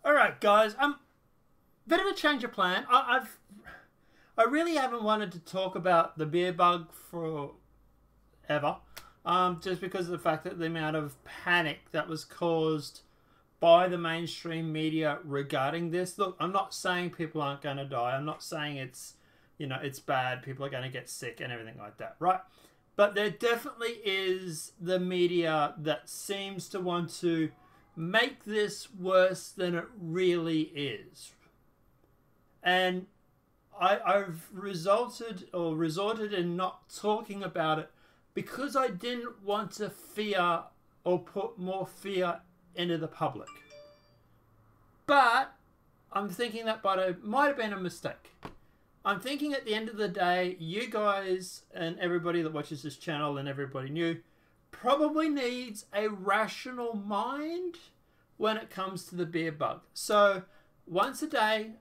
All right, guys. Bit of a change of plan. I really haven't wanted to talk about the beer bug forever, just because of the fact that the amount of panic that was caused by the mainstream media regarding this. Look, I'm not saying people aren't going to die. I'm not saying it's bad. People are going to get sick and everything like that, right? But there definitely is the media that seems to want to make this worse than it really is. And I've resorted in not talking about it because I didn't want to fear or put more fear into the public. But I'm thinking that might have been a mistake. I'm thinking at the end of the day, you guys and everybody that watches this channel and everybody new probably needs a rational mind when it comes to the beer bug. So once a day,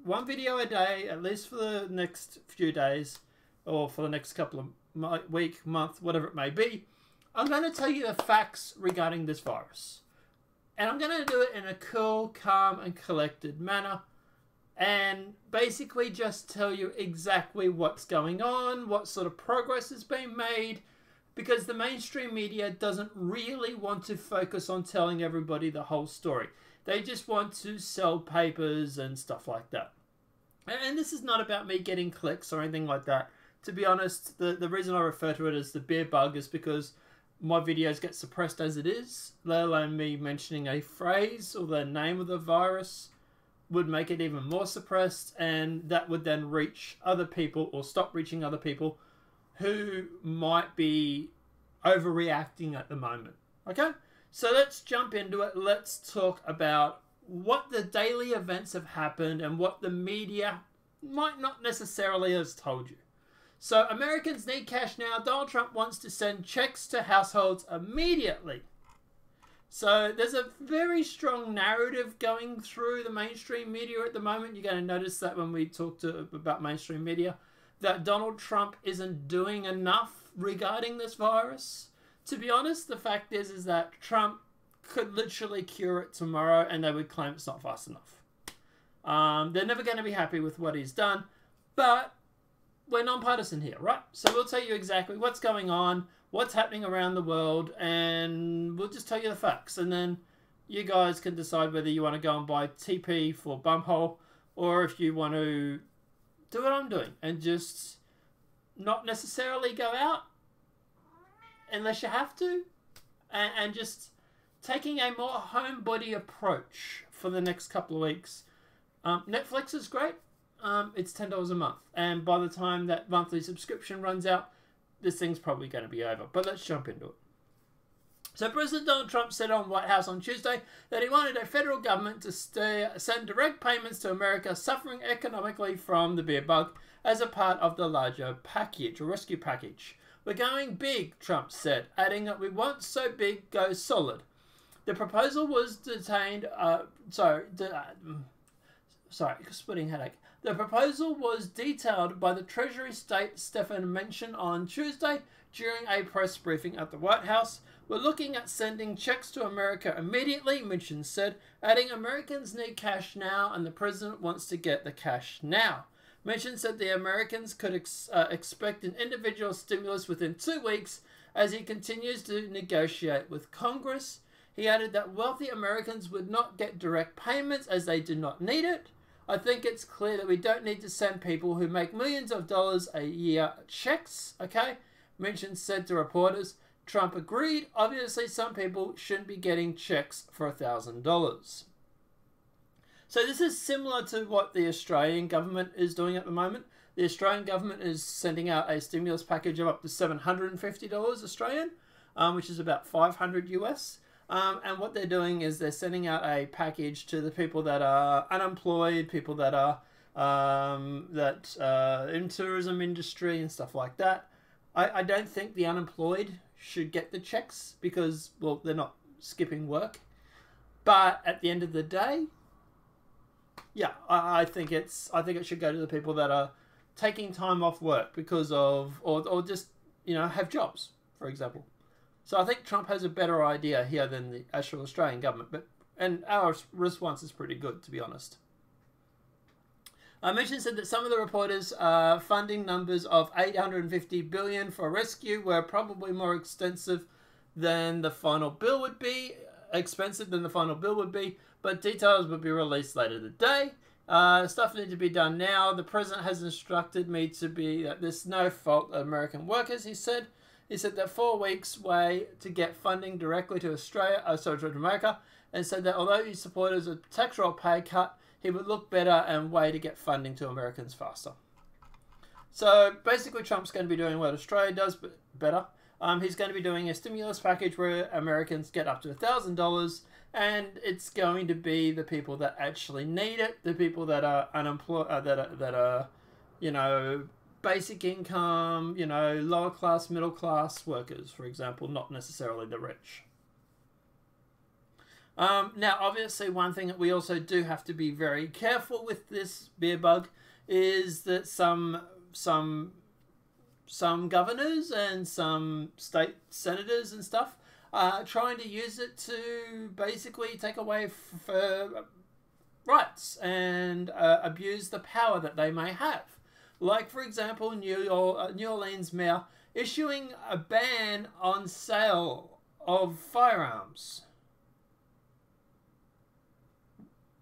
one video a day, at least for the next few days or for the next couple of week, month, whatever it may be, I'm going to tell you the facts regarding this virus. And I'm going to do it in a cool, calm and collected manner. And basically just tell you exactly what's going on, what sort of progress has been made, because the mainstream media doesn't really want to focus on telling everybody the whole story. They just want to sell papers and stuff like that. And this is not about me getting clicks or anything like that. To be honest, the reason I refer to it as the beer bug is because my videos get suppressed as it is, let alone me mentioning a phrase or the name of the virus would make it even more suppressed, and that would then reach other people or stop reaching other people who might be overreacting at the moment. Okay? So let's jump into it. Let's talk about what the daily events have happened and what the media might not necessarily have told you. So Americans need cash now. Donald Trump wants to send checks to households immediately. So there's a very strong narrative going through the mainstream media at the moment. You're going to notice that when we talk about mainstream media, that Donald Trump isn't doing enough regarding this virus. To be honest, the fact is that Trump could literally cure it tomorrow and they would claim it's not fast enough. They're never going to be happy with what he's done, but we're nonpartisan here, right? So we'll tell you exactly what's going on, what's happening around the world, and we'll just tell you the facts. And then you guys can decide whether you want to go and buy TP for bumhole or if you want to do what I'm doing and just not necessarily go out unless you have to, and just taking a more homebody approach for the next couple of weeks. Netflix is great. It's $10 a month. And by the time that monthly subscription runs out, this thing's probably going to be over. But let's jump into it. So President Donald Trump said on White House on Tuesday that he wanted a federal government to send direct payments to America suffering economically from the beer bug as a part of the larger package, or rescue package. We're going big, Trump said, adding that we want so big go solid. The proposal was splitting headache. The proposal was detailed by the Treasury State Stephen Mnuchin on Tuesday during a press briefing at the White House. We're looking at sending checks to America immediately, Mnuchin said, adding Americans need cash now and the president wants to get the cash now. Mnuchin said the Americans could expect an individual stimulus within 2 weeks as he continues to negotiate with Congress. He added that wealthy Americans would not get direct payments as they do not need it. I think it's clear that we don't need to send people who make millions of dollars a year checks, okay? Mnuchin said to reporters. Trump agreed. Obviously, some people shouldn't be getting checks for $1,000. So this is similar to what the Australian government is doing at the moment. The Australian government is sending out a stimulus package of up to $750 Australian, which is about $500 US. And what they're doing is they're sending out a package to the people that are unemployed, people that are in tourism industry and stuff like that. I don't think the unemployed should get the checks because, well, they're not skipping work. But at the end of the day, yeah, I think it should go to the people that are taking time off work because of, or just, have jobs, for example. So I think Trump has a better idea here than the actual Australian government. But And our response is pretty good, to be honest. Mention said that some of the reporters' funding numbers of $850 billion for rescue were probably more extensive than the final bill would be, but details would be released later today. Stuff needs to be done now. The president has instructed me to be that there's no fault of American workers, he said. He said that 4 weeks way to get funding directly to to America, and said that although his supporters a tax roll pay cut, he would look better and way to get funding to Americans faster. So basically Trump's going to be doing what Australia does, but better. He's going to be doing a stimulus package where Americans get up to $1,000, and it's going to be the people that actually need it, the people that are unemployed, that are, you know, basic income, you know, lower class, middle class workers, for example, not necessarily the rich. Now, obviously, one thing that we also do have to be very careful with this beer bug is that some governors and some state senators and stuff are trying to use it to basically take away rights and abuse the power that they may have. Like, for example, New Orleans mayor issuing a ban on sale of firearms.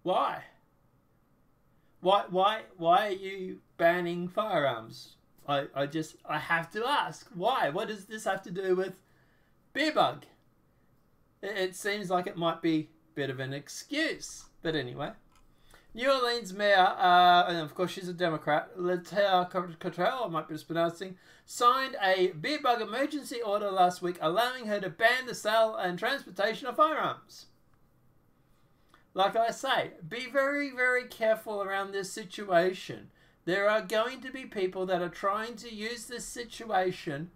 Why? Why are you banning firearms? I have to ask, why? What does this have to do with beer bug? It seems like it might be a bit of an excuse. But anyway. New Orleans mayor, and of course she's a Democrat, Ethe, I might be mispronouncing, signed a beer bug emergency order last week allowing her to ban the sale and transportation of firearms. Like I say, be very, very careful around this situation. There are going to be people that are trying to use this situation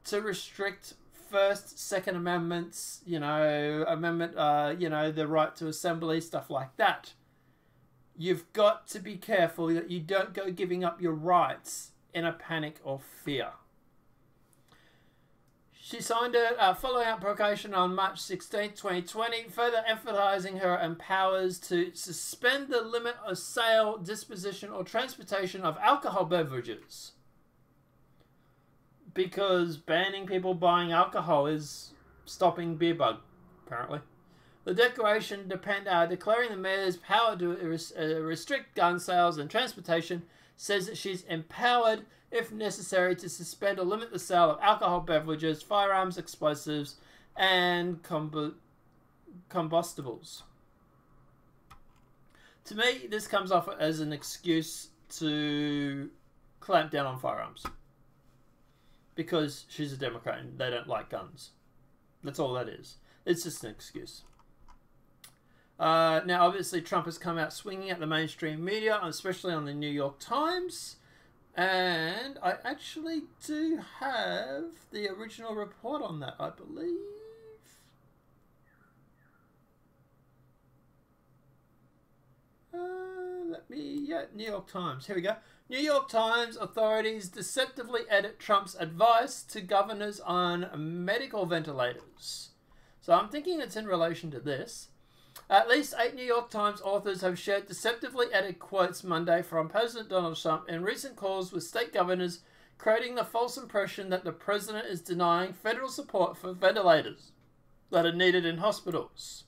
to restrict First, Second Amendments, the right to assembly, stuff like that. You've got to be careful that you don't go giving up your rights in a panic or fear. She signed it following up provocation on March 16, 2020, further emphasizing her powers to suspend the limit of sale, disposition, or transportation of alcohol beverages. Because banning people buying alcohol is stopping beer bug, apparently. The declaration declaring the mayor's power to restrict gun sales and transportation says that she's empowered, if necessary, to suspend or limit the sale of alcohol beverages, firearms, explosives, and combustibles. To me, this comes off as an excuse to clamp down on firearms. Because she's a Democrat and they don't like guns. That's all that is. It's just an excuse. Now, obviously, Trump has come out swinging at the mainstream media, especially on the New York Times. And I actually do have the original report on that, I believe. New York Times. Here we go. New York Times authorities deceptively edit Trump's advice to governors on medical ventilators. So I'm thinking it's in relation to this. At least 8 New York Times authors have shared deceptively edited quotes Monday from President Donald Trump in recent calls with state governors, creating the false impression that the president is denying federal support for ventilators that are needed in hospitals.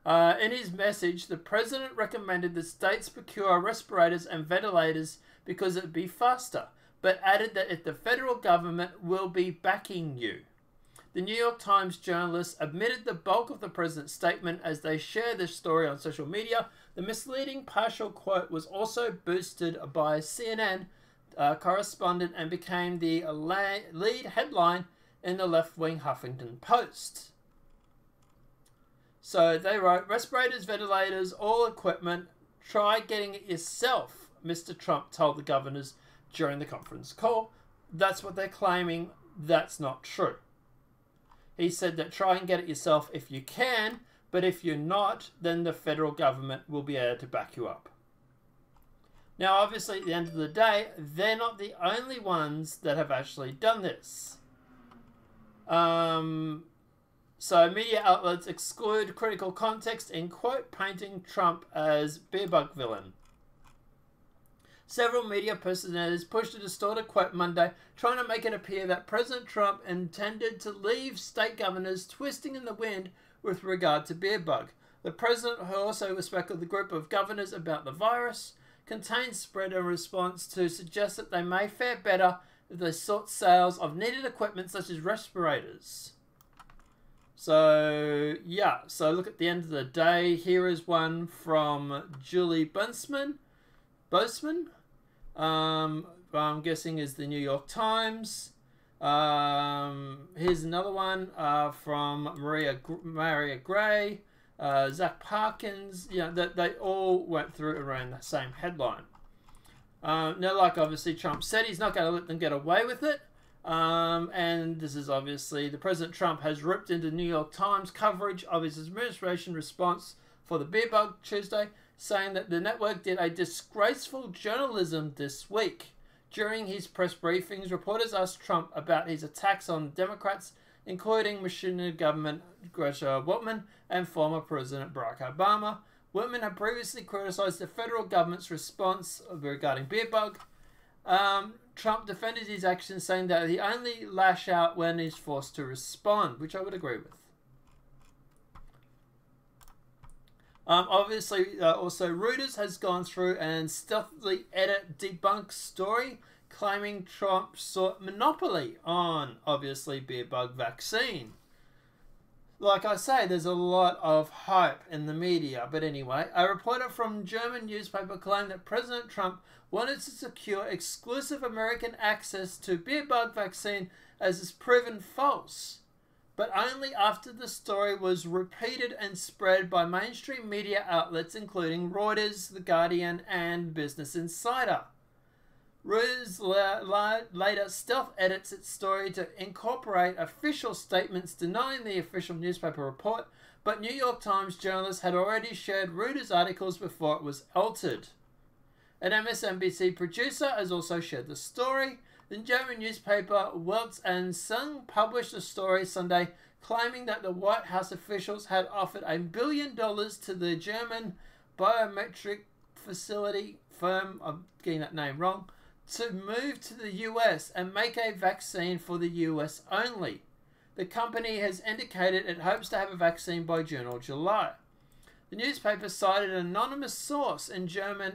In his message, the president recommended that states procure respirators and ventilators because it would be faster, but added that if the federal government will be backing you. The New York Times journalists admitted the bulk of the president's statement as they share this story on social media. The misleading partial quote was also boosted by a CNN correspondent and became the lead headline in the left-wing Huffington Post. So they wrote, respirators, ventilators, all equipment, try getting it yourself, Mr. Trump told the governors during the conference call. That's what they're claiming. That's not true. He said that try and get it yourself if you can, but if you're not, then the federal government will be able to back you up. Now, obviously, at the end of the day, they're not the only ones that have actually done this. So media outlets exclude critical context in quote painting Trump as beerbug villain. Several media personalities pushed a distorted quote Monday, trying to make it appear that President Trump intended to leave state governors twisting in the wind with regard to beerbug. The president, who also spoke with the group of governors about the virus, contained spread a response to suggest that they may fare better if they sought sales of needed equipment such as respirators. So, yeah. So, look at the end of the day. Here is one from Julie Boseman. I'm guessing is the New York Times. Here's another one from Maria Gray, Zach Parkins. They all went through around the same headline. Now, like obviously Trump said, he's not going to let them get away with it. And this is obviously the President Trump has ripped into New York Times coverage of his administration response for the beerbug Tuesday, saying that the network did a disgraceful journalism this week. During his press briefings, reporters asked Trump about his attacks on Democrats, including machinery government Greta Whitman and former President Barack Obama. Whitman had previously criticized the federal government's response regarding beerbug. Trump defended his actions, saying that he only lash out when he's forced to respond, which I would agree with. Obviously, also Reuters has gone through and stealthily debunked story claiming Trump sought monopoly on, obviously, beerbug vaccine. Like I say, there's a lot of hype in the media. But anyway, a reporter from German newspaper claimed that President Trump wanted to secure exclusive American access to beerbug vaccine, as is proven false, but only after the story was repeated and spread by mainstream media outlets including Reuters, The Guardian, and Business Insider. Reuters later stealth edits its story to incorporate official statements denying the official newspaper report, but New York Times journalists had already shared Reuters articles before it was altered. An MSNBC producer has also shared the story. The German newspaper Welt and Sung published a story Sunday claiming that the White House officials had offered $1 billion to the German biometric facility firm, I'm getting that name wrong, to move to the US and make a vaccine for the US only. The company has indicated it hopes to have a vaccine by June or July. The newspaper cited an anonymous source in German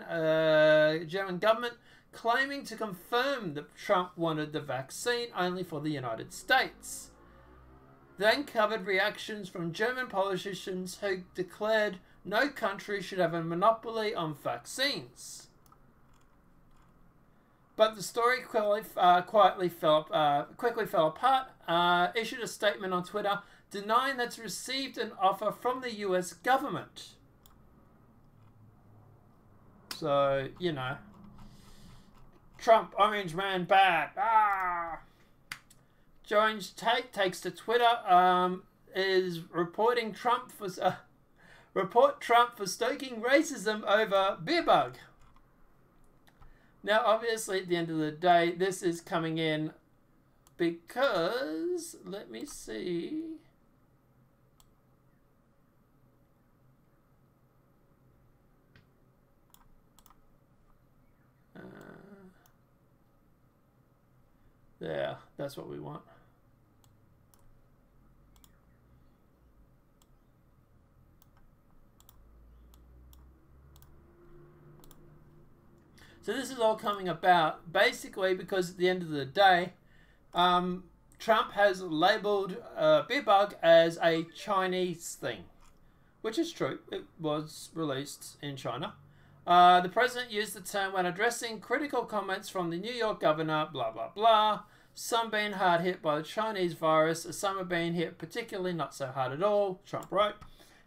government claiming to confirm that Trump wanted the vaccine only for the United States. Then covered reactions from German politicians who declared no country should have a monopoly on vaccines. But the story quickly fell apart, issued a statement on Twitter denying that it's received an offer from the US government. So, you know, Trump, Orange Man, bad. Jones Tate takes to Twitter, is reporting Trump for stoking racism over beerbug. Now, obviously, at the end of the day, this is coming in because, let me see. There, that's what we want. So this is all coming about basically because at the end of the day, Trump has labeled beerbug as a Chinese thing, which is true. It was released in China. The president used the term when addressing critical comments from the New York governor, blah, blah, blah. Some being hard hit by the Chinese virus, some are being hit particularly not so hard at all, Trump wrote.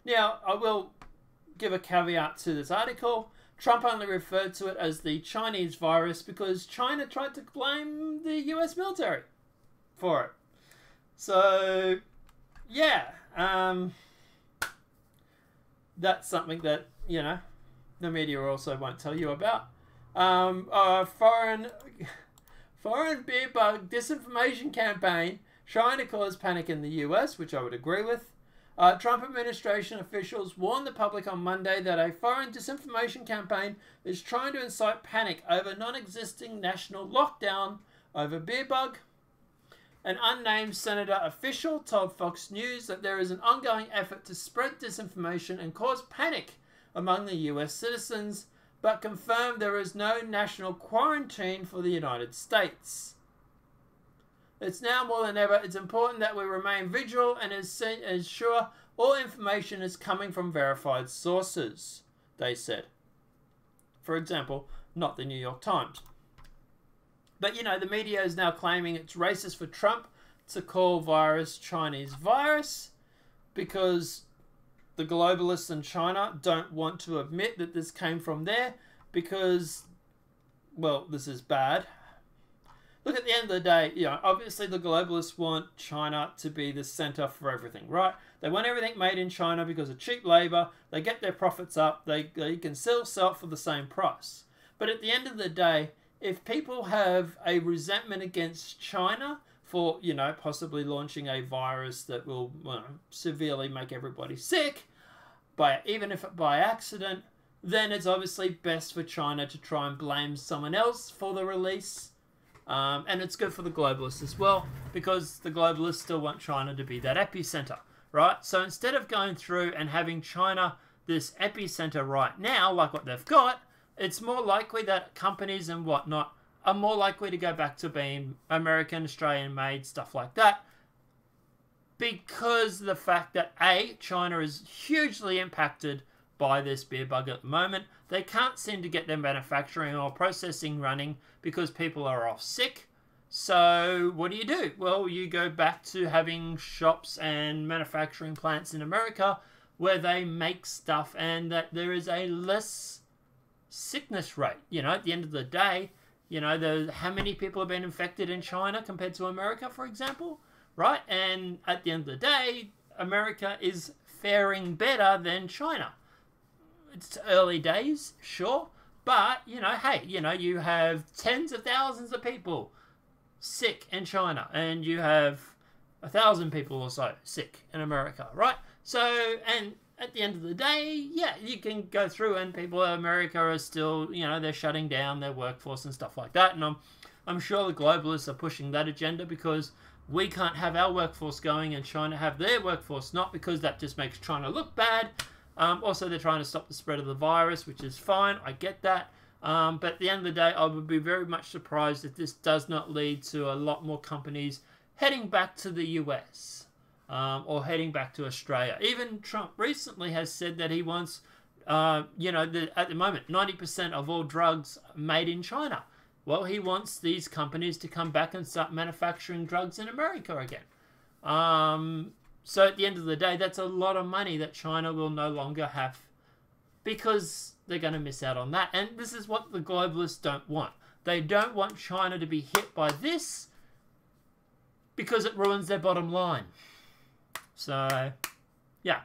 Now, I will give a caveat to this article. Trump only referred to it as the Chinese virus because China tried to blame the US military for it. So, yeah, that's something that, you know, the media also won't tell you about. Foreign beerbug disinformation campaign Trying to cause panic in the US, which I would agree with. Trump administration officials warned the public on Monday that a foreign disinformation campaign is trying to incite panic over non-existing national lockdown over beer bug. An unnamed senator official told Fox News that there is an ongoing effort to spread disinformation and cause panic among the US citizens, but confirmed there is no national quarantine for the United States. It's now more than ever, it's important that we remain vigilant and ensure all information is coming from verified sources, they said. For example, not the New York Times. But, you know, the media is now claiming it's racist for Trump to call virus Chinese virus because the globalists in China don't want to admit that this came from there because, well, this is bad. Look, at the end of the day, you know, obviously the globalists want China to be the center for everything, right? They want everything made in China because of cheap labor. They get their profits up. They can still sell it for the same price. But at the end of the day, if people have a resentment against China for, you know, possibly launching a virus that will, well, severely make everybody sick, even if by accident, then it's obviously best for China to try and blame someone else for the release. And it's good for the globalists as well, because the globalists still want China to be that epicenter, right? So instead of going through and having China this epicenter right now, like what they've got, it's more likely that companies and whatnot are more likely to go back to being American, Australian-made, stuff like that, because of the fact that, A, China is hugely impacted by this beer bug at the moment. They can't seem to get their manufacturing or processing running because people are off sick. So what do? Well, you go back to having shops and manufacturing plants in America where they make stuff and that there is a less sickness rate. You know, at the end of the day, you know, how many people have been infected in China compared to America, for example, right? And at the end of the day, America is faring better than China. It's early days, sure, but, you know, hey, you know, you have tens of thousands of people sick in China, and you have 1,000 people or so sick in America, right? So, and at the end of the day, yeah, you can go through and people in America are still, you know, they're shutting down their workforce and stuff like that, and I'm sure the globalists are pushing that agenda because we can't have our workforce going and China have their workforce not, because that just makes China look bad. Also, they're trying to stop the spread of the virus, which is fine. I get that. But at the end of the day, I would be very much surprised if this does not lead to a lot more companies heading back to the US or heading back to Australia. Even Trump recently has said that he wants, you know, at the moment, 90% of all drugs made in China. Well, he wants these companies to come back and start manufacturing drugs in America again. So at the end of the day, that's a lot of money that China will no longer have because they're going to miss out on that. And this is what the globalists don't want. They don't want China to be hit by this because it ruins their bottom line. So, yeah.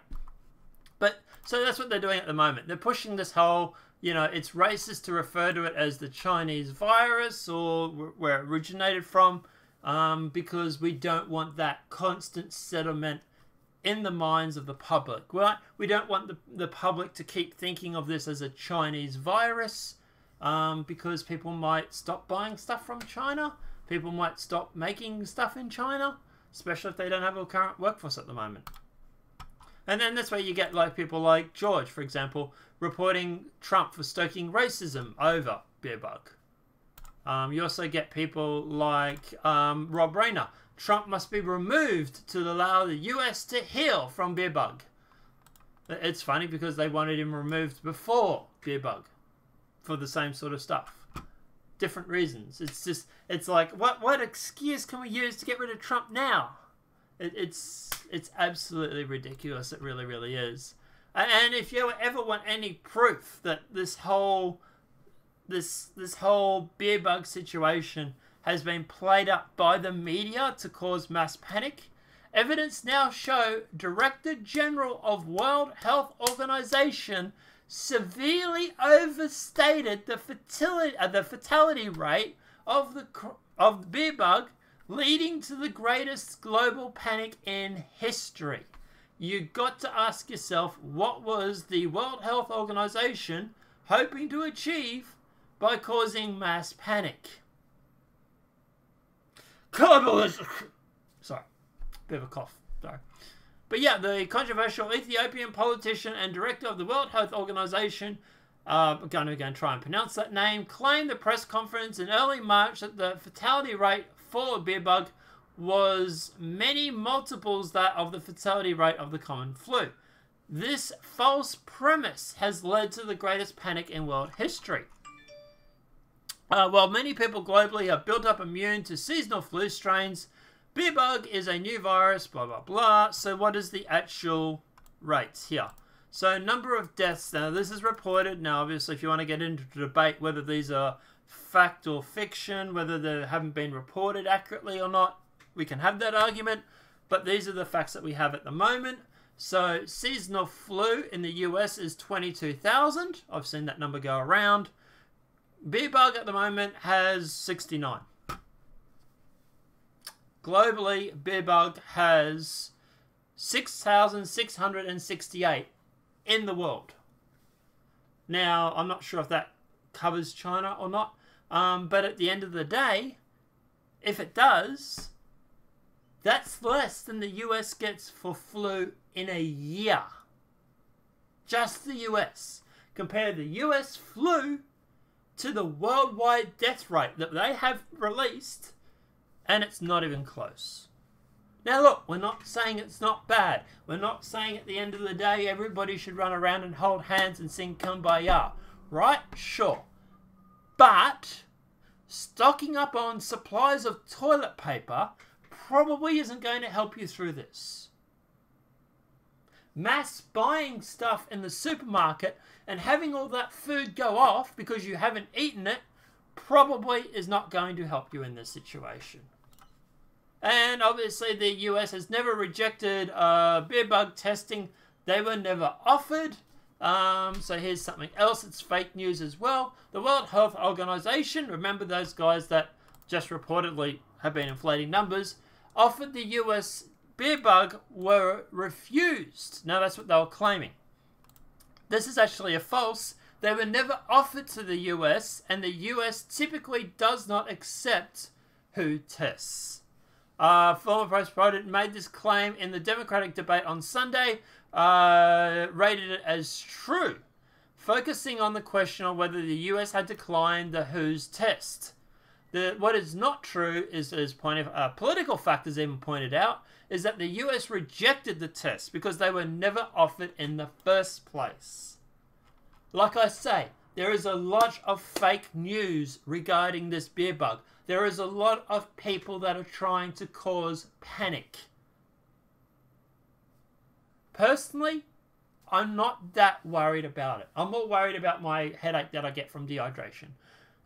But, so that's what they're doing at the moment. They're pushing this whole, you know, it's racist to refer to it as the Chinese virus or where it originated from. Because we don't want that constant settlement in the minds of the public. Right? We don't want the public to keep thinking of this as a Chinese virus because people might stop buying stuff from China. People might stop making stuff in China, especially if they don't have a current workforce at the moment. And then that's where you get like people like George, for example, reporting Trump for stoking racism over beer bug. You also get people like Rob Rayner. Trump must be removed to allow the US to heal from beer bug. It's funny because they wanted him removed before beer bug for the same sort of stuff. Different reasons. It's just, it's like, what excuse can we use to get rid of Trump now? It's absolutely ridiculous. It really, really is. And if you ever want any proof that this whole beer bug situation has been played up by the media to cause mass panic, evidence now show Director General of World Health Organization severely overstated the fatality rate of the beer bug leading to the greatest global panic in history. You got to ask yourself, what was the World Health Organization hoping to achieve by causing mass panic? Globalism. Sorry, bit of a cough. Sorry. But yeah, the controversial Ethiopian politician and director of the World Health Organization, I'm going to try and pronounce that name, claimed the press conference in early March that the fatality rate for beer bug was many multiples that of the fatality rate of the common flu. This false premise has led to the greatest panic in world history. While many people globally have built up immune to seasonal flu strains, beer bug is a new virus, blah, blah, blah. So what is the actual rates here? So number of deaths. Now, this is reported. Now, obviously, if you want to get into the debate whether these are fact or fiction, whether they haven't been reported accurately or not, we can have that argument. But these are the facts that we have at the moment. So seasonal flu in the US is 22,000. I've seen that number go around. Beer bug at the moment has 69. Globally, beer bug has 6,668 in the world. Now, I'm not sure if that covers China or not, but at the end of the day, if it does, that's less than the US gets for flu in a year. Just the US. Compare the US flu to the worldwide death rate that they have released, and it's not even close. Now look, we're not saying it's not bad. We're not saying at the end of the day everybody should run around and hold hands and sing Kumbaya. Right? Sure. But stocking up on supplies of toilet paper probably isn't going to help you through this. Mass buying stuff in the supermarket and having all that food go off because you haven't eaten it probably is not going to help you in this situation. And obviously the US has never rejected beer bug testing. They were never offered. So here's something else that's fake news as well. The World Health Organization, remember those guys that just reportedly have been inflating numbers, offered the US beer bug, were refused. Now that's what they were claiming. This is actually a false. They were never offered to the US, and the US typically does not accept WHO tests. Former President made this claim in the Democratic debate on Sunday, rated it as true, focusing on the question of whether the US had declined the WHO's test. What is not true is, as political factors even pointed out, is that the US rejected the test because they were never offered in the first place. Like I say, there is a lot of fake news regarding this beer bug. There is a lot of people that are trying to cause panic. Personally, I'm not that worried about it. I'm more worried about my headache that I get from dehydration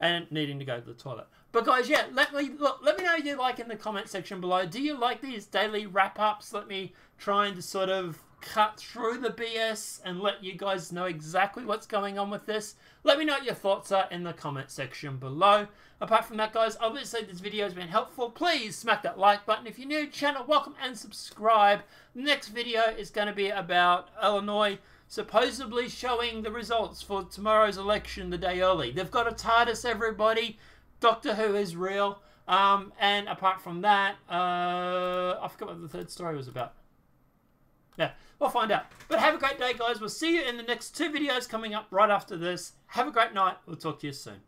and needing to go to the toilet. But guys, yeah, let me know what you like in the comment section below. Do you like these daily wrap-ups? Let me try and sort of cut through the BS and let you guys know exactly what's going on with this. Let me know what your thoughts are in the comment section below. Apart from that, guys, obviously this video has been helpful. Please smack that like button. If you're new to the channel, welcome and subscribe. The next video is going to be about Illinois supposedly showing the results for tomorrow's election the day early. They've got a TARDIS, everybody. Doctor Who is real. And apart from that, I forgot what the third story was about. Yeah, we'll find out. But have a great day, guys. We'll see you in the next 2 videos coming up right after this. Have a great night. We'll talk to you soon.